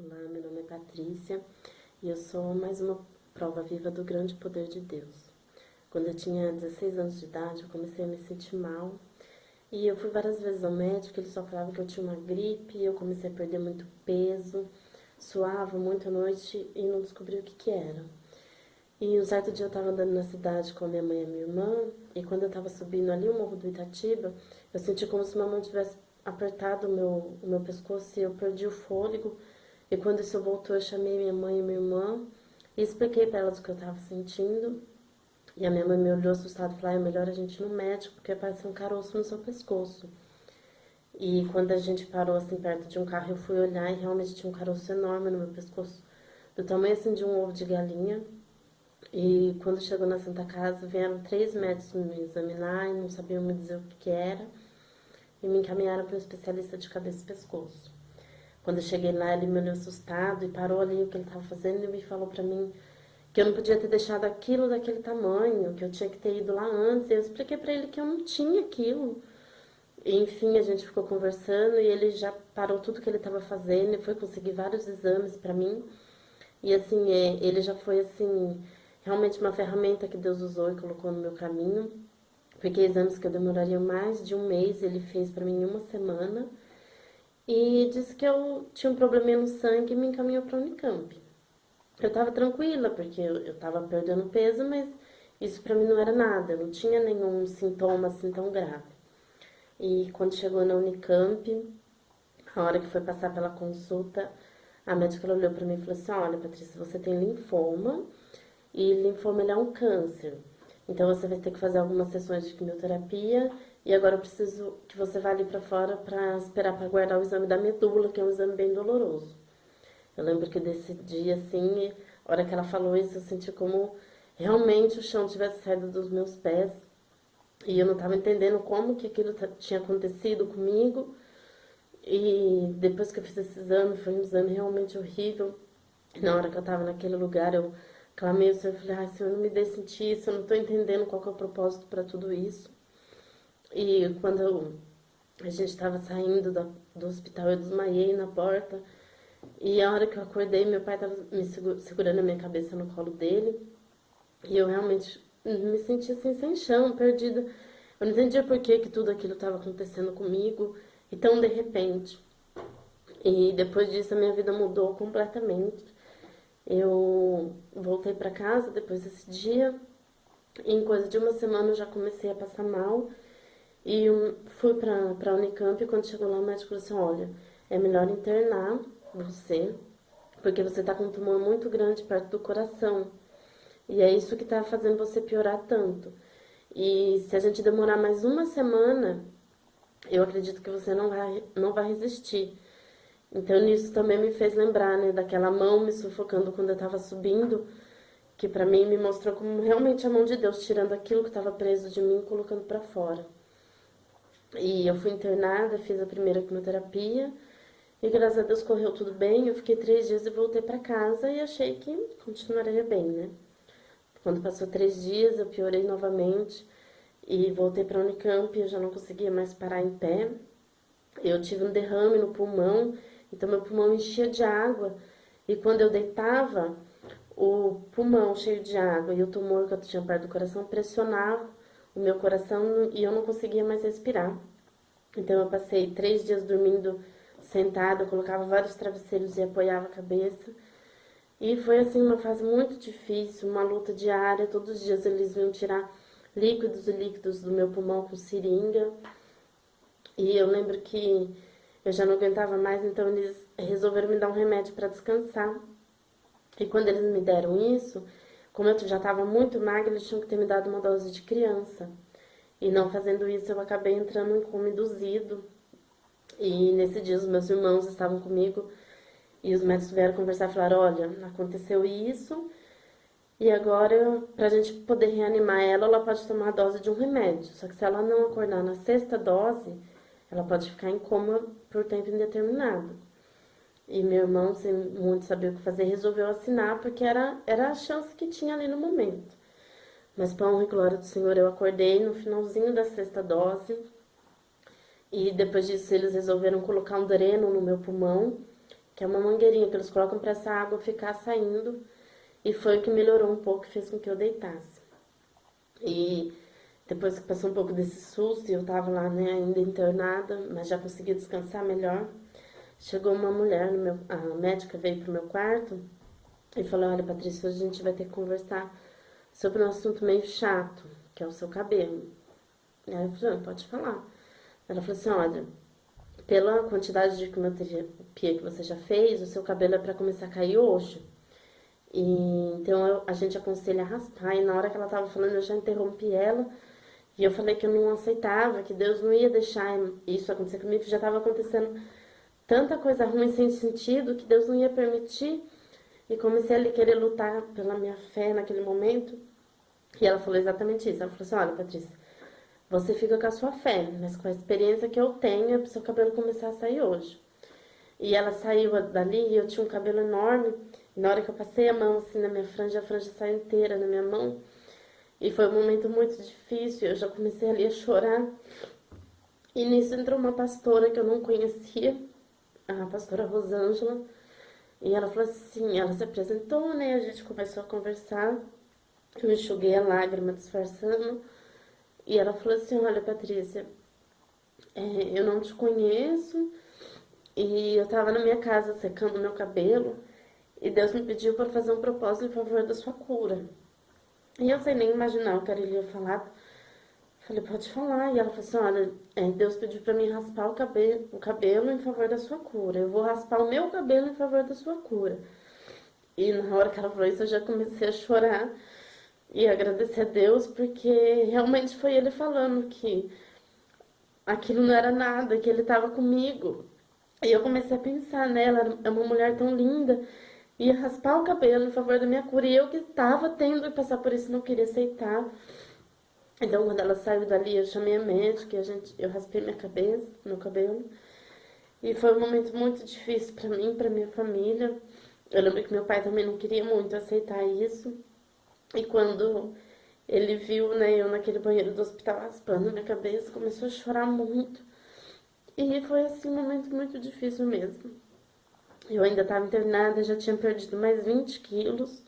Olá, meu nome é Patrícia e eu sou mais uma prova viva do grande poder de Deus. Quando eu tinha 16 anos de idade, eu comecei a me sentir mal e eu fui várias vezes ao médico, ele só falava que eu tinha uma gripe, eu comecei a perder muito peso, suava muito à noite e não descobri o que que era. E um certo dia eu estava andando na cidade com a minha mãe e a minha irmã, e quando eu estava subindo ali o Morro do Itatiba, eu senti como se uma mão tivesse apertado o meu pescoço e eu perdi o fôlego. E quando isso voltou, eu chamei minha mãe e minha irmã e expliquei para elas o que eu estava sentindo. E a minha mãe me olhou assustada e falou: é melhor a gente ir no médico, porque parece um caroço no seu pescoço. E quando a gente parou assim perto de um carro, eu fui olhar e realmente tinha um caroço enorme no meu pescoço, do tamanho assim de um ovo de galinha. E quando chegou na Santa Casa, vieram 3 médicos me examinar e não sabiam me dizer o que que era. E me encaminharam para um especialista de cabeça e pescoço. Quando eu cheguei lá, ele me olhou assustado e parou ali o que ele estava fazendo e me falou para mim que eu não podia ter deixado aquilo daquele tamanho, que eu tinha que ter ido lá antes. E eu expliquei para ele que eu não tinha aquilo. E, enfim, a gente ficou conversando e ele já parou tudo que ele estava fazendo e foi conseguir vários exames para mim. E assim, ele já foi assim, realmente uma ferramenta que Deus usou e colocou no meu caminho. Porque exames que eu demoraria mais de um mês, ele fez para mim em uma semana. E disse que eu tinha um probleminha no sangue e me encaminhou para a Unicamp. Eu tava tranquila, porque eu tava perdendo peso, mas isso pra mim não era nada, eu não tinha nenhum sintoma assim tão grave. E quando chegou na Unicamp, a hora que foi passar pela consulta, a médica ela olhou pra mim e falou assim: olha, Patrícia, você tem linfoma, e linfoma ele é um câncer. Então você vai ter que fazer algumas sessões de quimioterapia, e agora eu preciso que você vá ali pra fora pra esperar pra guardar o exame da medula, que é um exame bem doloroso. Eu lembro que desse dia, assim, a hora que ela falou isso, eu senti como realmente o chão tivesse saído dos meus pés. E eu não estava entendendo como que aquilo tinha acontecido comigo. E depois que eu fiz esse exame, foi um exame realmente horrível. Na hora que eu estava naquele lugar, eu clamei ao Senhor e falei: ai, Senhor, não me deixe sentir isso, eu não estou entendendo qual que é o propósito para tudo isso. E quando a gente estava saindo do hospital, eu desmaiei na porta. E a hora que eu acordei, meu pai estava me segurando a minha cabeça no colo dele. E eu realmente me senti assim, sem chão, perdida. Eu não entendia por que tudo aquilo estava acontecendo comigo. E tão de repente. E depois disso, a minha vida mudou completamente. Eu voltei para casa depois desse dia. E em coisa de uma semana eu já comecei a passar mal. E fui pra Unicamp. E quando chegou lá, o médico falou assim: olha, é melhor internar você, porque você tá com um tumor muito grande perto do coração. E é isso que tá fazendo você piorar tanto. E se a gente demorar mais uma semana, eu acredito que você não vai resistir. Então, nisso também me fez lembrar, né, daquela mão me sufocando quando eu tava subindo, que pra mim me mostrou como realmente a mão de Deus tirando aquilo que tava preso de mim e colocando pra fora. E eu fui internada, fiz a primeira quimioterapia, e graças a Deus correu tudo bem. Eu fiquei 3 dias e voltei pra casa e achei que continuaria bem, né? Quando passou 3 dias, eu piorei novamente e voltei para a Unicamp. Eu já não conseguia mais parar em pé. Eu tive um derrame no pulmão, então meu pulmão enchia de água. E quando eu deitava, o pulmão cheio de água e o tumor que eu tinha perto do coração pressionava o meu coração e eu não conseguia mais respirar. Então eu passei 3 dias dormindo sentada, eu colocava vários travesseiros e apoiava a cabeça. E foi assim uma fase muito difícil, uma luta diária. Todos os dias eles vinham tirar líquidos e líquidos do meu pulmão com seringa. E eu lembro que eu já não aguentava mais, então eles resolveram me dar um remédio para descansar. E quando eles me deram isso, como eu já estava muito magra, eles tinham que ter me dado uma dose de criança. E não fazendo isso, eu acabei entrando em coma induzido. E nesse dia os meus irmãos estavam comigo e os médicos vieram conversar e falaram: olha, aconteceu isso. E agora, pra gente poder reanimar ela, ela pode tomar a dose de um remédio. Só que se ela não acordar na sexta dose, ela pode ficar em coma por tempo indeterminado. E meu irmão, sem muito saber o que fazer, resolveu assinar, porque era a chance que tinha ali no momento. Mas, pra honra e glória do Senhor, eu acordei no finalzinho da sexta dose. E depois disso, eles resolveram colocar um dreno no meu pulmão, que é uma mangueirinha que eles colocam para essa água ficar saindo. E foi o que melhorou um pouco, fez com que eu deitasse. E depois que passou um pouco desse susto, e eu tava lá, né, ainda internada, mas já consegui descansar melhor. Chegou uma mulher, a médica veio pro meu quarto e falou: olha, Patrícia, hoje a gente vai ter que conversar sobre um assunto meio chato, que é o seu cabelo. E aí eu falei: pode falar. Ela falou assim: olha, pela quantidade de quimioterapia que você já fez, o seu cabelo é para começar a cair hoje. E então a gente aconselha a raspar. E na hora que ela tava falando, eu já interrompi ela. E eu falei que eu não aceitava, que Deus não ia deixar isso acontecer comigo, que já estava acontecendo tanta coisa ruim sem sentido, que Deus não ia permitir. E comecei a querer lutar pela minha fé naquele momento. E ela falou exatamente isso. Ela falou assim: olha, Patrícia, você fica com a sua fé, mas com a experiência que eu tenho, é pro seu cabelo começar a sair hoje. E ela saiu dali e eu tinha um cabelo enorme. E na hora que eu passei a mão assim na minha franja, a franja saiu inteira na minha mão. E foi um momento muito difícil, eu já comecei ali a chorar. E nisso entrou uma pastora que eu não conhecia, a pastora Rosângela. E ela falou assim, ela se apresentou, né? A gente começou a conversar. Eu enxuguei a lágrima disfarçando. E ela falou assim: olha, Patrícia, eu não te conheço. E eu tava na minha casa secando meu cabelo. E Deus me pediu para fazer um propósito em favor da sua cura. E eu sem nem imaginar o que ele ia falar. Falei: pode falar. E ela falou assim: olha, Deus pediu para mim raspar o cabelo em favor da sua cura. Eu vou raspar o meu cabelo em favor da sua cura. E na hora que ela falou isso, eu já comecei a chorar e agradecer a Deus, porque realmente foi ele falando que aquilo não era nada, que ele estava comigo. E eu comecei a pensar nela, é uma mulher tão linda, ia raspar o cabelo em favor da minha cura, e eu que estava tendo que passar por isso, não queria aceitar. Então, quando ela saiu dali, eu chamei a médica, eu raspei minha cabeça, meu cabelo. E foi um momento muito difícil para mim, para minha família. Eu lembro que meu pai também não queria muito aceitar isso. E quando ele viu, né, eu naquele banheiro do hospital raspando minha cabeça, começou a chorar muito. E foi, assim, um momento muito difícil mesmo. Eu ainda estava internada, já tinha perdido mais 20 quilos.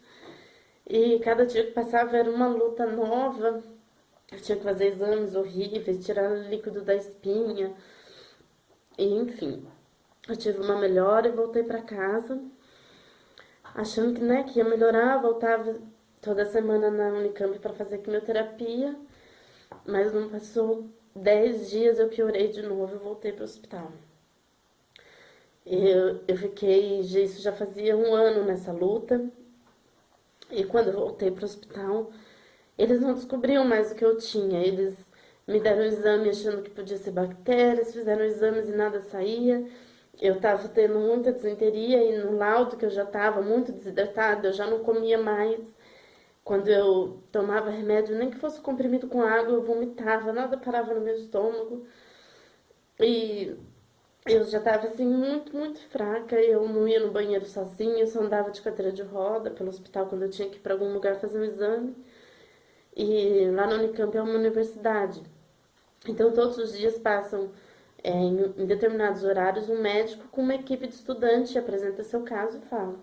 E cada dia que passava era uma luta nova. Eu tinha que fazer exames horríveis, tirar o líquido da espinha. E, enfim, eu tive uma melhora e voltei para casa, achando que, né, que ia melhorar. Voltava toda semana na Unicamp para fazer quimioterapia. Mas não passou 10 dias, eu piorei de novo e voltei para o hospital. Eu fiquei, isso já fazia um ano nessa luta. E quando eu voltei para o hospital, eles não descobriam mais o que eu tinha. Eles me deram um exame achando que podia ser bactérias, fizeram exames e nada saía. Eu estava tendo muita disenteria e no laudo que eu já estava muito desidratada, eu já não comia mais. Quando eu tomava remédio, nem que fosse comprimido com água, eu vomitava, nada parava no meu estômago. E eu já estava assim muito, muito fraca. Eu não ia no banheiro sozinha, eu só andava de cadeira de roda pelo hospital quando eu tinha que ir para algum lugar fazer um exame. E lá na Unicamp é uma universidade. Então todos os dias passam em determinados horários um médico com uma equipe de estudante, apresenta seu caso e fala.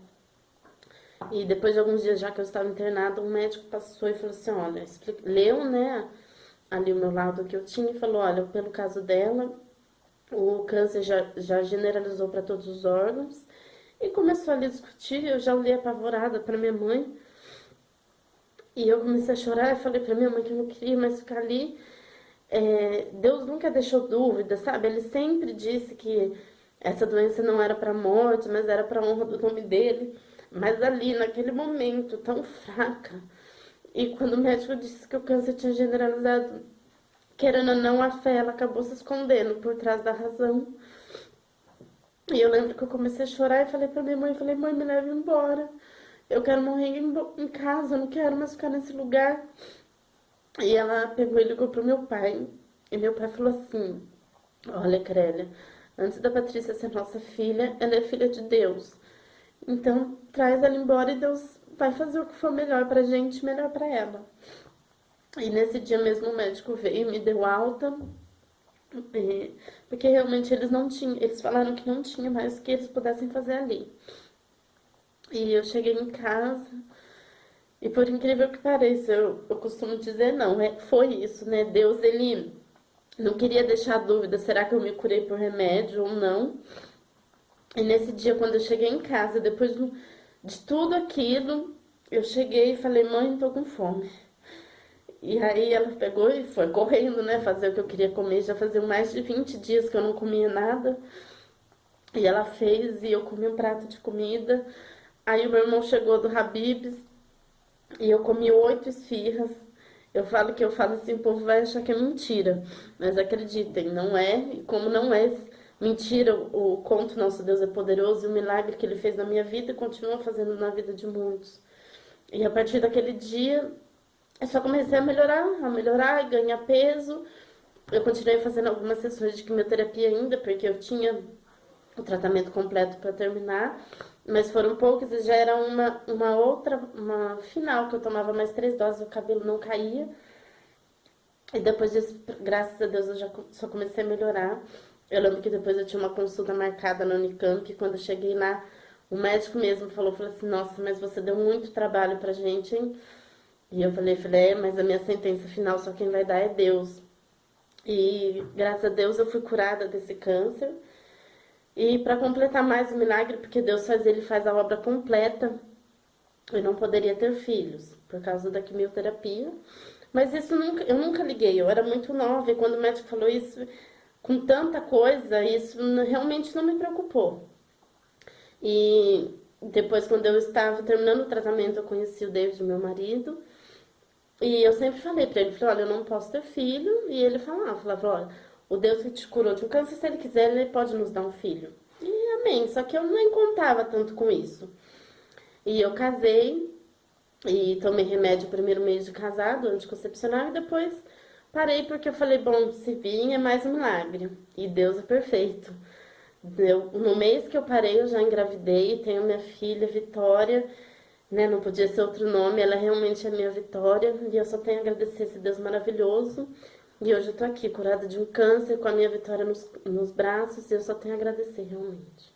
E depois de alguns dias já que eu estava internada, um médico passou e falou assim: olha, leu, né, ali o meu laudo que eu tinha e falou: olha, pelo caso dela, o câncer já generalizou para todos os órgãos. E começou ali a discutir. Eu já olhei apavorada para minha mãe. E eu comecei a chorar e falei para minha mãe que eu não queria mais ficar ali. Deus nunca deixou dúvida, sabe? Ele sempre disse que essa doença não era para morte, mas era para honra do nome dele. Mas ali, naquele momento, tão fraca, e quando o médico disse que o câncer tinha generalizado, querendo ou não, a fé, ela acabou se escondendo por trás da razão. E eu lembro que eu comecei a chorar e falei pra minha mãe, mãe, me leve embora. Eu quero morrer em casa, eu não quero mais ficar nesse lugar. E ela pegou e ligou pro meu pai. E meu pai falou assim: olha, Crélia, antes da Patrícia ser nossa filha, ela é filha de Deus. Então, traz ela embora e Deus vai fazer o que for melhor pra gente, melhor pra ela. E nesse dia mesmo o médico veio e me deu alta. Porque realmente eles não tinham, eles falaram que não tinha mais o que eles pudessem fazer ali. E eu cheguei em casa, e por incrível que pareça, eu costumo dizer não, foi isso, né? Deus, ele não queria deixar dúvida, será que eu me curei por remédio ou não? E nesse dia, quando eu cheguei em casa, depois de tudo aquilo, eu cheguei e falei, mãe, tô com fome. E aí ela pegou e foi correndo, né, fazer o que eu queria comer. Já fazia mais de 20 dias que eu não comia nada. E ela fez e eu comi um prato de comida. Aí o meu irmão chegou do Habib's e eu comi 8 esfirras. Eu falo que eu falo assim, o povo vai achar que é mentira. Mas acreditem, não é. E como não é mentira, o conto Nosso Deus é Poderoso e o milagre que ele fez na minha vida continua fazendo na vida de muitos. E a partir daquele dia, eu só comecei a melhorar e ganhar peso. Eu continuei fazendo algumas sessões de quimioterapia ainda, porque eu tinha o tratamento completo para terminar, mas foram poucas e já era uma final, que eu tomava mais 3 doses, o cabelo não caía. E depois disso, graças a Deus, eu já só comecei a melhorar. Eu lembro que depois eu tinha uma consulta marcada na Unicamp, e quando eu cheguei lá, o médico mesmo falou assim, nossa, mas você deu muito trabalho pra gente, hein? E eu falei, mas a minha sentença final só quem vai dar é Deus. E graças a Deus eu fui curada desse câncer. E para completar mais o milagre, porque ele faz a obra completa, eu não poderia ter filhos por causa da quimioterapia. Mas isso eu nunca liguei, eu era muito nova e quando o médico falou isso, com tanta coisa, isso realmente não me preocupou. E depois, quando eu estava terminando o tratamento, eu conheci o David, meu marido, e eu sempre falei pra ele, olha, eu não posso ter filho, e ele falava, olha, o Deus que te curou de um câncer, se ele quiser, ele pode nos dar um filho. E amém, só que eu nem contava tanto com isso. E eu casei, e tomei remédio o primeiro mês de casado, anticoncepcional, e depois parei porque eu falei, bom, se vir é mais um milagre, e Deus é perfeito. No mês que eu parei, eu já engravidei, tenho minha filha, Vitória, né? Não podia ser outro nome, ela realmente é minha Vitória, e eu só tenho a agradecer esse Deus maravilhoso. E hoje eu tô aqui, curada de um câncer, com a minha Vitória nos braços, e eu só tenho a agradecer, realmente.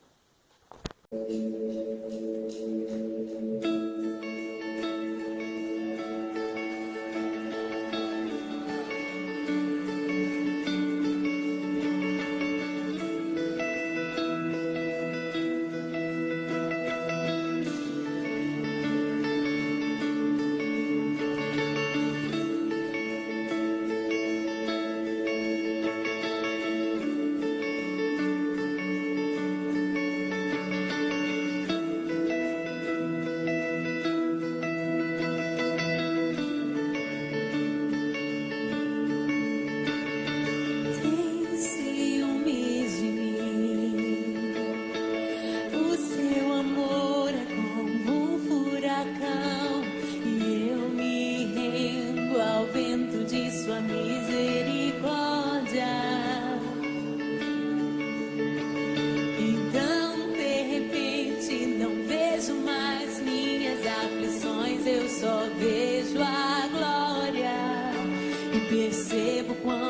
Percebo quando